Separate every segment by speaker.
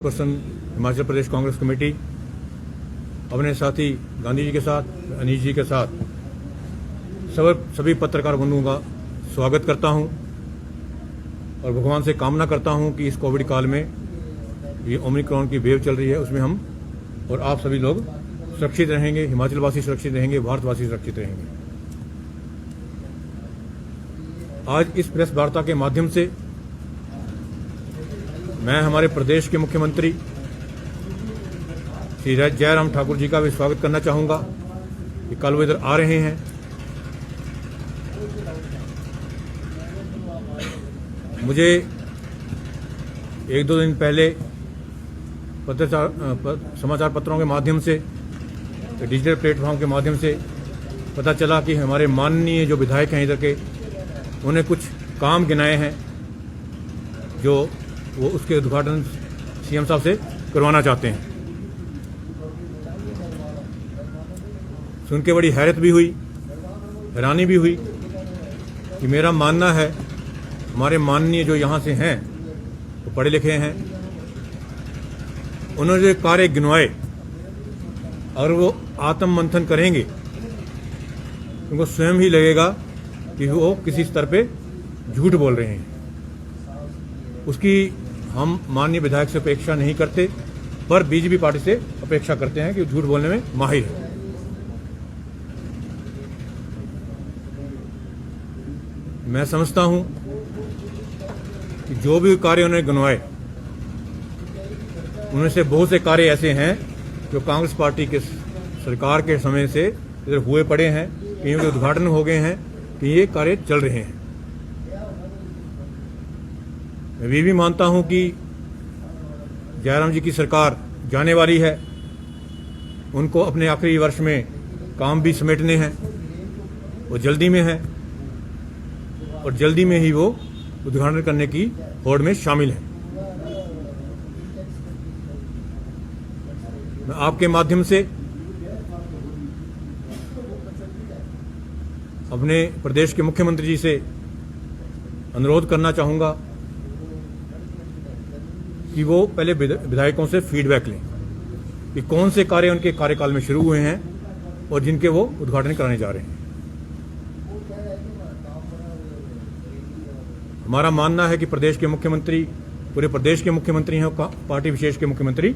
Speaker 1: Person Himachal Pradesh Congress committee अपने साथी गांधी जी के साथ, अनीश जी के साथ सभी पत्रकार बंधुओं का स्वागत करता हूं और भगवान से कामना करता हूं कि इस कोविड काल में ये ओमिक्रॉन की वेव चल रही है उसमें हम और आप सभी लोग सुरक्षित रहेंगे, हिमाचलवासी सुरक्षित रहेंगे, भारतवासी सुरक्षित रहेंगे। आज इस प्रेस वार्ता के माध्यम से मैं हमारे प्रदेश के मुख्यमंत्री श्री जयराम ठाकुर जी का भी स्वागत करना चाहूंगा कि कल वो इधर आ रहे हैं। मुझे एक दो दिन पहले समाचार पत्रों के माध्यम से, डिजिटल प्लेटफॉर्म के माध्यम से पता चला कि हमारे माननीय जो विधायक हैं इधर के, उन्हें कुछ काम गिनाए हैं जो वो उसके उद्घाटन सीएम साहब से करवाना चाहते हैं। सुन के बड़ी हैरत भी हुई, हैरानी भी हुई कि मेरा मानना है हमारे माननीय जो यहाँ से हैं वो पढ़े लिखे हैं, उन्होंने जो कार्य गिनवाए और वो आत्म मंथन करेंगे उनको स्वयं ही लगेगा कि वो किसी स्तर पे झूठ बोल रहे हैं। उसकी हम माननीय विधायक से अपेक्षा नहीं करते, पर बीजेपी पार्टी से अपेक्षा करते हैं कि झूठ बोलने में माहिर है। मैं समझता हूं कि जो भी कार्य उन्होंने गिनवाए उनमें से बहुत से कार्य ऐसे हैं जो कांग्रेस पार्टी के सरकार के समय से इधर हुए पड़े हैं, कहीं के उद्घाटन हो गए हैं, कि ये कार्य चल रहे हैं। मैं ये भी मानता हूं कि जयराम जी की सरकार जाने वाली है, उनको अपने आखिरी वर्ष में काम भी समेटने हैं, वो जल्दी में है और जल्दी में ही वो उद्घाटन करने की होड़ में शामिल है। मैं आपके माध्यम से अपने प्रदेश के मुख्यमंत्री जी से अनुरोध करना चाहूंगा कि वो पहले विधायकों से फीडबैक लें कि कौन से कार्य उनके कार्यकाल में शुरू हुए हैं और जिनके वो उद्घाटन कराने जा रहे हैं। हमारा मानना है कि प्रदेश के मुख्यमंत्री पूरे प्रदेश के मुख्यमंत्री हैं, पार्टी विशेष के मुख्यमंत्री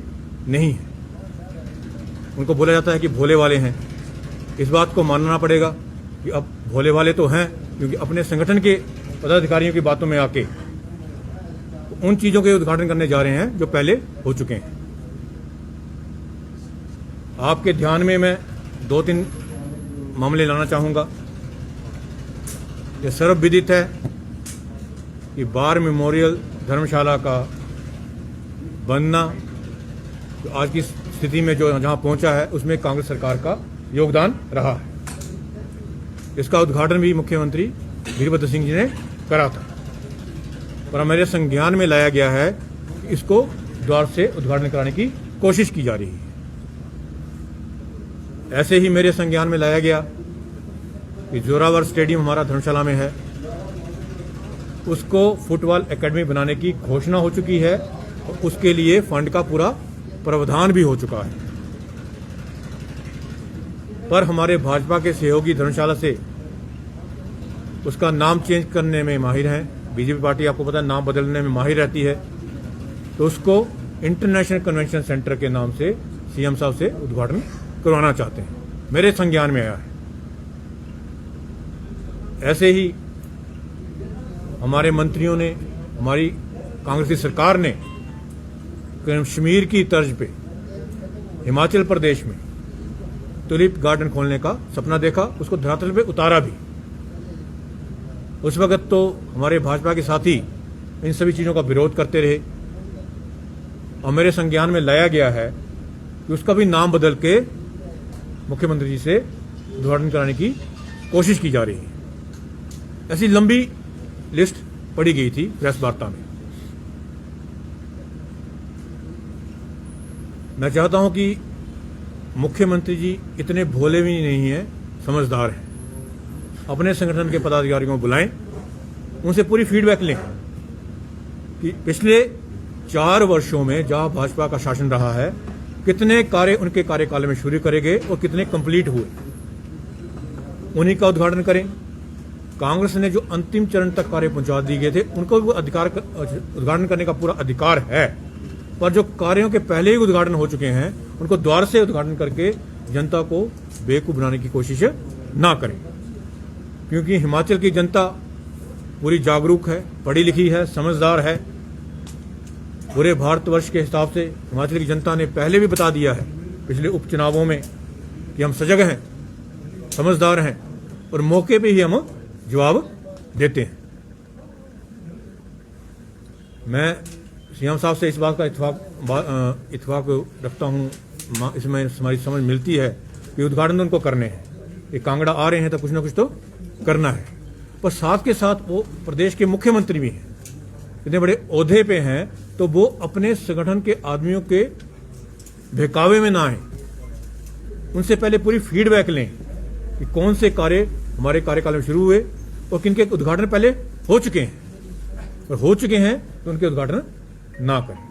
Speaker 1: नहीं हैं। उनको बोला जाता है कि भोले वाले हैं। इस बात को मानना पड़ेगा कि अब भोले वाले तो हैं, क्योंकि अपने संगठन के पदाधिकारियों की बातों में आके उन चीजों के उद्घाटन करने जा रहे हैं जो पहले हो चुके हैं। आपके ध्यान में मैं 2-3 मामले लाना चाहूंगा। यह सर्वविदित है कि बार मेमोरियल धर्मशाला का बनना तो आज की स्थिति में जो जहां पहुंचा है उसमें कांग्रेस सरकार का योगदान रहा है। इसका उद्घाटन भी मुख्यमंत्री वीरभद्र सिंह जी ने करा था, पर मेरे संज्ञान में लाया गया है कि इसको द्वार से उद्घाटन कराने की कोशिश की जा रही है। ऐसे ही मेरे संज्ञान में लाया गया कि जोरावर स्टेडियम हमारा धर्मशाला में है, उसको फुटबॉल एकेडमी बनाने की घोषणा हो चुकी है और उसके लिए फंड का पूरा प्रावधान भी हो चुका है। पर हमारे भाजपा के सहयोगी धर्मशाला से उसका नाम चेंज करने में माहिर हैं। बीजेपी पार्टी आपको पता है नाम बदलने में माहिर रहती है, तो उसको इंटरनेशनल कन्वेंशन सेंटर के नाम से सीएम साहब से उद्घाटन करवाना चाहते हैं। मेरे संज्ञान में आया है। ऐसे ही हमारे मंत्रियों ने, हमारी कांग्रेस की सरकार ने कश्मीर की तर्ज पे हिमाचल प्रदेश में टुलिप गार्डन खोलने का सपना देखा, उसको धरातल पे उतारा भी। उस वक्त तो हमारे भाजपा के साथी इन सभी चीजों का विरोध करते रहे और मेरे संज्ञान में लाया गया है कि उसका भी नाम बदल के मुख्यमंत्री जी से उद्घाटन कराने की कोशिश की जा रही है। ऐसी लंबी लिस्ट पड़ी गई थी प्रेस वार्ता में। मैं चाहता हूं कि मुख्यमंत्री जी इतने भोले भी नहीं हैं, समझदार हैं। अपने संगठन के पदाधिकारियों को बुलाएं, उनसे पूरी फीडबैक लें कि पिछले 4 वर्षों में जहां भाजपा का शासन रहा है कितने कार्य उनके कार्यकाल में शुरू करेंगे और कितने कंप्लीट हुए, उन्हीं का उद्घाटन करें। कांग्रेस ने जो अंतिम चरण तक कार्य पहुंचा दिए गए थे उनको भी उद्घाटन करने का पूरा अधिकार है, पर जो कार्यों के पहले ही उद्घाटन हो चुके हैं उनको द्वार से उद्घाटन करके जनता को बेवकूफ बनाने की कोशिश ना करें। क्योंकि हिमाचल की जनता पूरी जागरूक है, पढ़ी लिखी है, समझदार है। पूरे भारतवर्ष के हिसाब से हिमाचल की जनता ने पहले भी बता दिया है पिछले उपचुनावों में कि हम सजग हैं, समझदार हैं और मौके पे ही हम जवाब देते हैं। मैं सीएम साहब से इस बात का इत्फाक रखता हूं, इसमें हमारी समझ मिलती है कि उद्घाटन उनको करने हैं। ये कांगड़ा आ रहे हैं तो कुछ ना कुछ तो करना है, पर साथ के साथ वो प्रदेश के मुख्यमंत्री भी हैं, इतने बड़े ओहदे पे हैं, तो वो अपने संगठन के आदमियों के बहकावे में ना आए। उनसे पहले पूरी फीडबैक लें कि कौन से कार्य हमारे कार्यकाल में शुरू हुए और किनके उद्घाटन पहले हो चुके हैं, और हो चुके हैं तो उनके उद्घाटन ना करें।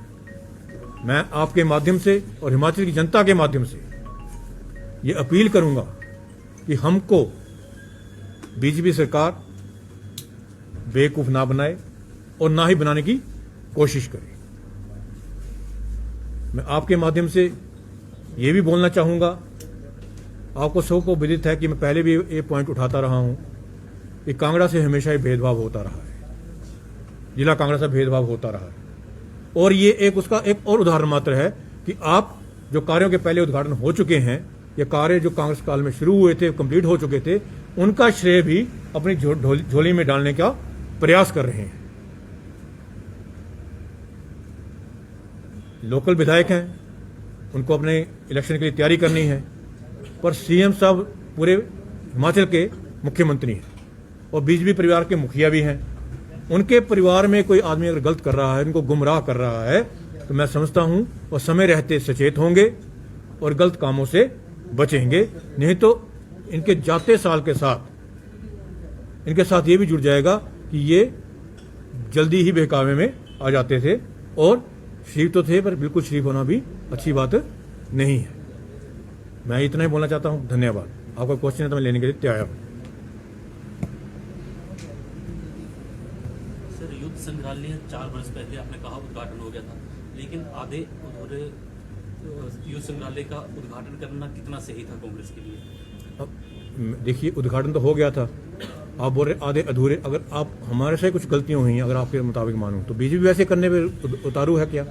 Speaker 1: मैं आपके माध्यम से और हिमाचल की जनता के माध्यम से ये अपील करूंगा कि हमको बीजेपी सरकार बेवकूफ ना बनाए और ना ही बनाने की कोशिश करे। मैं आपके माध्यम से ये भी बोलना चाहूंगा, आपको सबको विदित है कि मैं पहले भी ये पॉइंट उठाता रहा हूं कि कांगड़ा से हमेशा ही भेदभाव होता रहा है, जिला कांगड़ा से भेदभाव होता रहा है। और ये उसका एक और उदाहरण मात्र है कि आप जो कार्यों के पहले उद्घाटन हो चुके हैं, ये कार्य जो कांग्रेस काल में शुरू हुए थे, कंप्लीट हो चुके थे, उनका श्रेय भी अपनी झोली में डालने का प्रयास कर रहे हैं। लोकल विधायक हैं, उनको अपने इलेक्शन के लिए तैयारी करनी है, पर सीएम साहब पूरे हिमाचल के मुख्यमंत्री हैं और बीजेपी परिवार के मुखिया भी हैं। उनके परिवार में कोई आदमी अगर गलत कर रहा है, उनको गुमराह कर रहा है, तो मैं समझता हूं वो समय रहते सचेत होंगे और गलत कामों से बचेंगे। नहीं तो इनके जाते साल के साथ इनके साथ ये भी जुड़ जाएगा कि ये जल्दी ही बहकावे में आ जाते थे, और शरीफ तो थे पर बिल्कुल शरीफ होना भी अच्छी बात नहीं है। मैं इतना ही बोलना चाहता हूं। धन्यवाद। आपका क्वेश्चन है तो मैं लेने के लिए तैयार हूं।
Speaker 2: सर, युद्ध संग्रहालय 4 वर्ष पहले आपने कहा उद्घाटन हो गया था, लेकिन आधे अधूरे युद्ध संग्रहालय का उद्घाटन करना कितना सही था कांग्रेस के लिए?
Speaker 1: अब देखिए, उद्घाटन तो हो गया था, आप बोल रहे आधे अधूरे। अगर आप हमारे से कुछ गलतियां हुई हैं, अगर आपके मुताबिक मानूं, तो बीजेपी वैसे करने पे उतारू है क्या?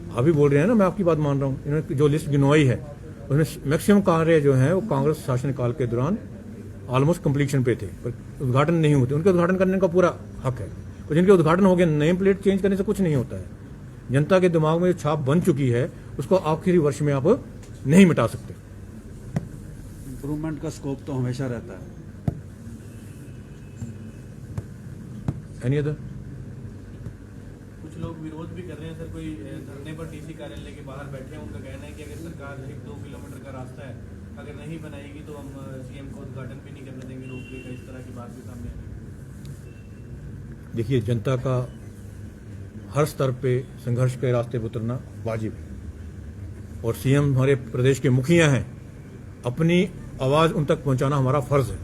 Speaker 1: आप भी बोल रहे हैं ना, मैं आपकी बात मान रहा हूं। इन्होंने जो लिस्ट गिनवाई है उसमें मैक्सिमम कार्य जो है वो कांग्रेस शासनकाल के दौरान ऑलमोस्ट कंप्लीशन पे थे, पर उद्घाटन नहीं होते। उनके उद्घाटन करने का पूरा हक है, और जिनके उद्घाटन हो गए, नेम प्लेट चेंज करने से कुछ नहीं होता है। जनता के दिमाग में जो छाप बन चुकी है उसको आखिरी वर्ष में आप नहीं मिटा सकते।
Speaker 3: इंप्रूवमेंट का स्कोप तो हमेशा रहता है।
Speaker 1: Any other?
Speaker 4: कुछ लोग विरोध भी कर रहे हैं सर, कोई धरने पर टीसी कार्यालय के बाहर बैठे हैं। उनका कहना है कि अगर सरकार 1-2 किलोमीटर का रास्ता है, अगर नहीं बनाएगी तो हम सीएम को उद्घाटन भी नहीं करने देंगे, रोपवे का। इस तरह की बात भी सामने आई।
Speaker 1: देखिए, जनता का हर स्तर पे संघर्ष के रास्ते पर उतरना वाजिब है, और सीएम हमारे प्रदेश के मुखिया हैं, अपनी आवाज उन तक पहुंचाना हमारा फर्ज है,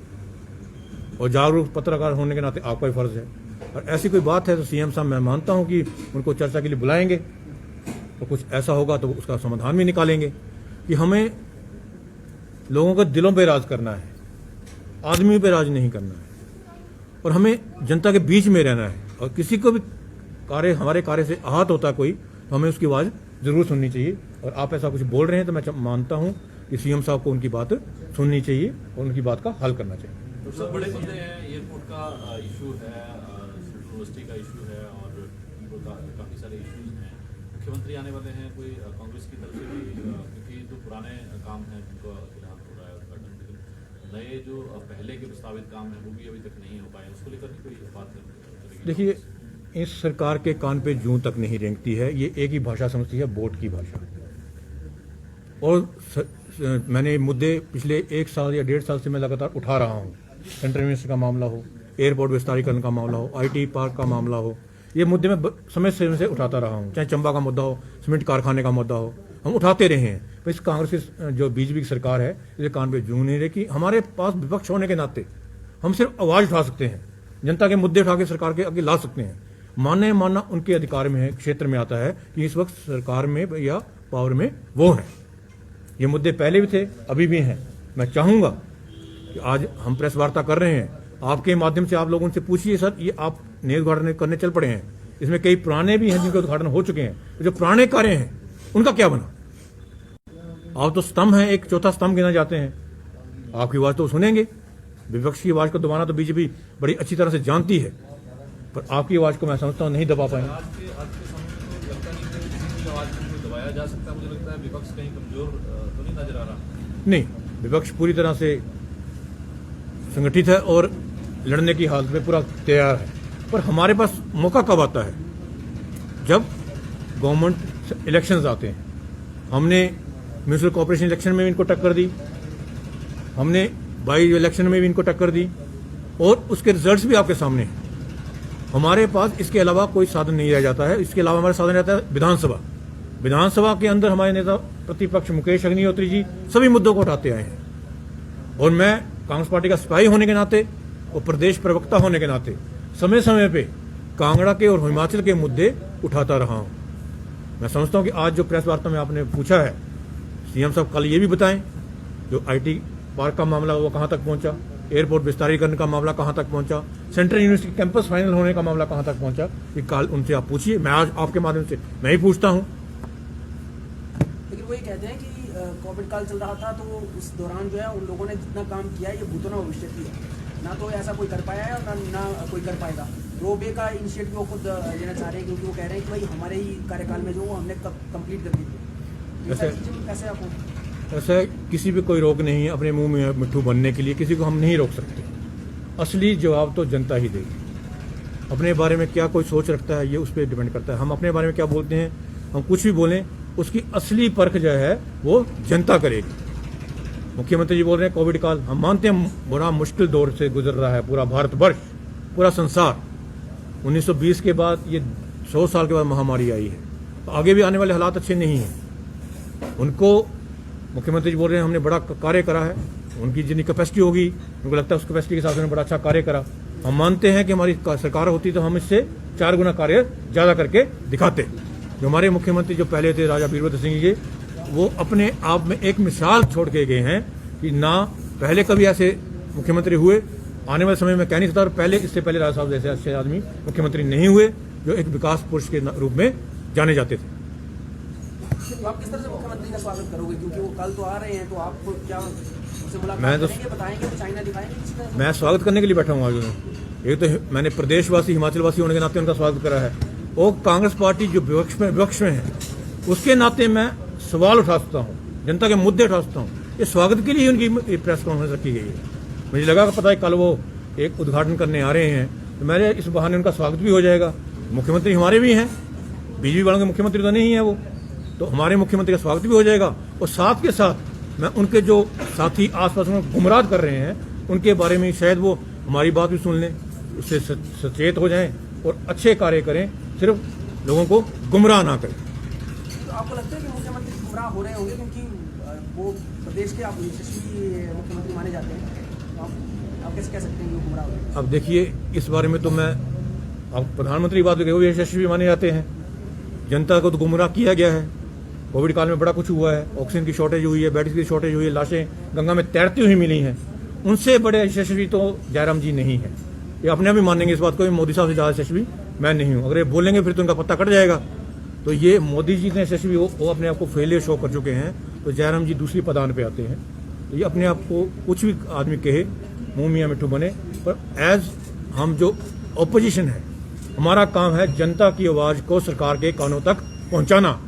Speaker 1: और जागरूक पत्रकार होने के नाते आपका भी फर्ज है। और ऐसी कोई बात है तो सीएम साहब, मैं मानता हूं कि उनको चर्चा के लिए बुलाएंगे, तो कुछ ऐसा होगा तो उसका समाधान भी निकालेंगे। कि हमें लोगों के दिलों पे राज करना है, आदमी पे राज नहीं करना है, और हमें जनता के बीच में रहना है। और किसी को भी हमारे कार्य से आहत होता कोई, तो हमें उसकी आवाज जरूर सुननी चाहिए। और आप ऐसा कुछ बोल रहे हैं तो मैं मानता हूं कि सीएम साहब को उनकी बात सुननी चाहिए और उनकी बात का हल करना चाहिए।
Speaker 5: तो सब बड़े मुद्दे हैं, एयरपोर्ट का इशू है, यूनिवर्सिटी का इशू है, और काफ़ी सारे इश्यूज हैं। मुख्यमंत्री आने वाले हैं, कोई कांग्रेस की तरफ से भी, क्योंकि जो पुराने काम हैं जिनको फिलहाल हो रहा है उद्घाटन, लेकिन नए जो पहले के प्रस्तावित काम हैं वो भी अभी तक नहीं हो पाए, उसको लेकर भी कोई बात करेंगे?
Speaker 1: देखिए, इस सरकार के कान पे जूं तक नहीं रेंगती है। ये एक ही भाषा समझती है, वोट की भाषा। और मैंने मुद्दे पिछले 1 साल या 1.5 साल से मैं लगातार उठा रहा हूं। सेंट्रल यूनिवर्सिटी का मामला हो, एयरपोर्ट विस्तारीकरण का मामला हो, IT पार्क का मामला हो, ये मुद्दे मैं समय से उठाता रहा हूँ, चाहे चंबा का मुद्दा हो, सीमेंट कारखाने का मुद्दा हो, हम उठाते रहे हैं। तो इस कांग्रेस की जो बीजेपी की सरकार है, इसे कान पे जू नहीं रही कि हमारे पास विपक्ष होने के नाते हम सिर्फ आवाज उठा सकते हैं, जनता के मुद्दे उठा के सरकार के आगे ला सकते हैं। मानना उनके अधिकार में है, क्षेत्र में आता है कि इस वक्त सरकार में या पावर में वो है। ये मुद्दे पहले भी थे, अभी भी हैं। मैं चाहूंगा कि आज हम प्रेस वार्ता कर रहे हैं, आपके माध्यम से आप लोगों से पूछिए सर, ये आप नए उद्घाटन करने चल पड़े हैं, इसमें कई पुराने भी हैं जिनके उद्घाटन हो चुके हैं, तो जो पुराने कार्य हैं उनका क्या बना? आप तो स्तंभ है, एक चौथा स्तंभ गिना जाते हैं, आपकी आवाज तो सुनेंगे। विपक्ष की आवाज को दबाना तो बीजेपी बड़ी अच्छी तरह से जानती है, पर आपकी आवाज को मैं समझता हूं नहीं दबा पाएंगे।
Speaker 5: आज के समय में तो लगता नहीं कि किसी की आवाज को दबाया जा सकता। मुझे लगता है विपक्ष कहीं कमजोर तो नहीं नजर आ रहा।
Speaker 1: नहीं, विपक्ष पूरी तरह से संगठित है और लड़ने की हालत में पूरा तैयार है। पर हमारे पास मौका कब आता है? जब गवर्नमेंट इलेक्शंस आते हैं। हमने म्यूनिसिपल कॉर्पोरेशन इलेक्शन में भी इनको टक्कर दी, हमने बाई इलेक्शन में भी इनको टक्कर दी, और उसके रिजल्ट्स भी आपके सामने हैं। हमारे पास इसके अलावा कोई साधन नहीं रह जाता है। इसके अलावा हमारा साधन रहता है विधानसभा। विधानसभा के अंदर हमारे नेता प्रतिपक्ष मुकेश अग्निहोत्री जी सभी मुद्दों को उठाते आए हैं, और मैं कांग्रेस पार्टी का सिपाही होने के नाते और प्रदेश प्रवक्ता होने के नाते समय समय पे कांगड़ा के और हिमाचल के मुद्दे उठाता रहा हूं। मैं समझता हूं कि आज जो प्रेस वार्ता में आपने पूछा है, सीएम साहब कल ये भी बताएं जो आईटी पार्क का मामला वो कहां तक पहुंचा, एयरपोर्ट विस्तारीकरण का मामला कहां तक पहुंचा, सेंट्रल यूनिवर्सिटी कैंपस फाइनल होने का मामला कहां तक पहुंचा, ये कल उनसे आप पूछिए। मैं आज आपके माध्यम से मैं ही पूछता हूं।
Speaker 3: लेकिन वो ये कहते हैं कि कोविड काल चल रहा था, तो उस दौरान जो है उन लोगों ने जितना काम किया है ये भूतों ने भविष्य किया, ना तो ऐसा कोई कर पाया है और ना कोई कर पाएगा। रोबे का इनिशिएटिव वो खुद लेना चाह रहे हैं, क्योंकि वो कह रहे हैं कि भाई हमारे ही कार्यकाल में जो वो हमने कंप्लीट कर दी थी। कैसे आपको
Speaker 1: ऐसा किसी भी कोई रोक नहीं है अपने मुंह में मिट्ठू बनने के लिए, किसी को हम नहीं रोक सकते। असली जवाब तो जनता ही देगी। अपने बारे में क्या कोई सोच रखता है ये उस पर डिपेंड करता है। हम अपने बारे में क्या बोलते हैं, हम कुछ भी बोलें, उसकी असली परख जो है वो जनता करेगी। मुख्यमंत्री जी बोल रहे हैं कोविड काल, हम मानते हैं बड़ा मुश्किल दौर से गुजर रहा है पूरा भारतवर्ष, पूरा संसार। 1920 के बाद ये 100 साल के बाद महामारी आई है, तो आगे भी आने वाले हालात अच्छे नहीं हैं। उनको मुख्यमंत्री जी बोल रहे हैं हमने बड़ा कार्य करा है, उनकी जितनी कैपेसिटी होगी उनको लगता है उस कैपेसिटी के साथ उन्होंने बड़ा अच्छा कार्य करा। हम मानते हैं कि हमारी सरकार होती तो हम इससे 4 गुना कार्य ज्यादा करके दिखाते। जो हमारे मुख्यमंत्री जो पहले थे राजा वीरभद्र सिंह जी, वो अपने आप में एक मिसाल छोड़ के गए हैं कि ना पहले कभी ऐसे मुख्यमंत्री हुए, आने वाले समय में कह नहीं सकता, और पहले इससे पहले राजा साहब जैसे अच्छे आदमी मुख्यमंत्री नहीं हुए जो एक विकास पुरुष के रूप में जाने जाते थे।
Speaker 3: तो आप किस तरह से मुख्यमंत्री का स्वागत करोगे, क्योंकि वो कल तो आ रहे हैं, तो आपको क्या उनसे मुलाकात करेंगे, बताएंगे, चाइना दिखाएंगे किसी तरह?
Speaker 1: मैं स्वागत करने के लिए बैठा हूँ आज उन्हें। एक तो मैंने प्रदेशवासी हिमाचलवासी होने के नाते उनका स्वागत करा है, और कांग्रेस पार्टी जो विपक्ष में है उसके नाते मैं सवाल उठा सकता हूँ, जनता के मुद्दे उठा सकता हूँ। ये स्वागत के लिए उनकी प्रेस कॉन्फ्रेंस रखी गई है। मुझे लगा पता है कल वो एक उद्घाटन करने आ रहे हैं, तो मेरे इस बहाने उनका स्वागत भी हो जाएगा। मुख्यमंत्री हमारे भी हैं, बीजेपी वालों के मुख्यमंत्री तो नहीं है वो, तो हमारे मुख्यमंत्री का स्वागत भी हो जाएगा। और साथ के साथ मैं उनके जो साथी आसपास में गुमराह कर रहे हैं उनके बारे में शायद वो हमारी बात भी सुन लें, उससे सचेत हो जाएं और अच्छे कार्य करें, सिर्फ लोगों को गुमराह ना करें।
Speaker 3: तो आपको लगता है कि मुख्यमंत्री गुमराह हो रहे होंगे, क्योंकि वो प्रदेश के आप यशस्वी मुख्यमंत्री माने जाते हैं, तो आप कैसे कह सकते हैं कि वो गुमराह हो रहे हैं?
Speaker 1: अब देखिए, इस बारे में तो मैं अब प्रधानमंत्री की बात करें, वो यशस्वी माने जाते हैं। जनता को तो गुमराह किया गया है। कोविड काल में बड़ा कुछ हुआ है, ऑक्सीजन की शॉर्टेज हुई है, बेड्स की शॉर्टेज हुई है, लाशें गंगा में तैरती हुई मिली हैं। उनसे बड़े यशस्वी तो जयराम जी नहीं है। ये अपने आप ही मानेंगे इस बात को, मोदी साहब से ज़्यादा यशस्वी मैं नहीं हूँ। अगर ये बोलेंगे फिर तो उनका पत्ता कट जाएगा। तो ये मोदी जी ने यशस्वी वो अपने आप को फेलियर शो कर चुके हैं, तो जयराम जी दूसरी पदान पे आते हैं। तो ये अपने आप को कुछ भी आदमी कहे, मुंह मियाँ मिट्ठू बने, पर एज हम जो ऑपोजिशन है, हमारा काम है जनता की आवाज को सरकार के कानों तक पहुंचाना।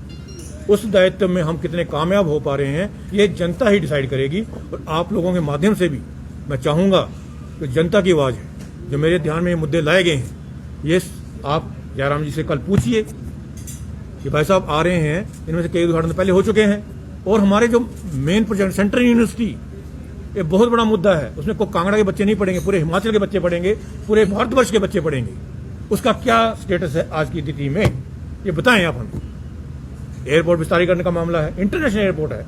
Speaker 1: उस दायित्व में हम कितने कामयाब हो पा रहे हैं ये जनता ही डिसाइड करेगी। और आप लोगों के माध्यम से भी मैं चाहूंगा कि जनता की आवाज है, जो मेरे ध्यान में ये मुद्दे लाए गए हैं, ये आप जयराम जी से कल पूछिए कि भाई साहब आ रहे हैं, इनमें से कई उदाहरण पहले हो चुके हैं। और हमारे जो मेन प्रोजेक्ट सेंट्रल यूनिवर्सिटी, ये बहुत बड़ा मुद्दा है। उसमें कोई कांगड़ा के बच्चे नहीं पढ़ेंगे, पूरे हिमाचल के बच्चे पढ़ेंगे, पूरे भारतवर्ष के बच्चे पढ़ेंगे। उसका क्या स्टेटस है आज की स्थिति में, ये बताएं आप हमको। एयरपोर्ट विस्तारीकरण का मामला है, इंटरनेशनल एयरपोर्ट है,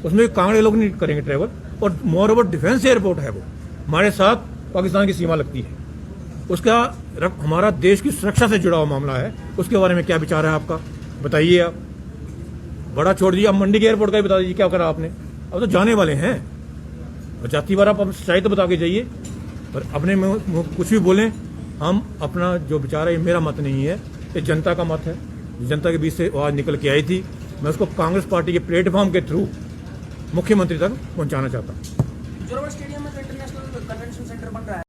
Speaker 1: उसमें कांगड़े लोग नहीं करेंगे ट्रेवल, और मोर ओवर डिफेंस एयरपोर्ट है, वो हमारे साथ पाकिस्तान की सीमा लगती है, उसका हमारा देश की सुरक्षा से जुड़ा हुआ मामला है। उसके बारे में क्या विचार है आपका, बताइए आप। बड़ा छोड़ दिया, अब मंडी के एयरपोर्ट का ही बता दीजिए क्या करा आपने। अब तो जाने वाले हैं, और जाती बार आप सच्चाई तो बता के जाइए, पर अपने में कुछ भी बोलें। हम अपना जो विचार है, ये मेरा मत नहीं है, ये जनता का मत है, जनता के बीच से आवाज निकल के आई थी। मैं उसको कांग्रेस पार्टी के प्लेटफॉर्म के थ्रू मुख्यमंत्री तक पहुंचाना चाहता हूं।
Speaker 3: जोरावर स्टेडियम में इंटरनेशनल कन्वेंशन सेंटर बन रहा है।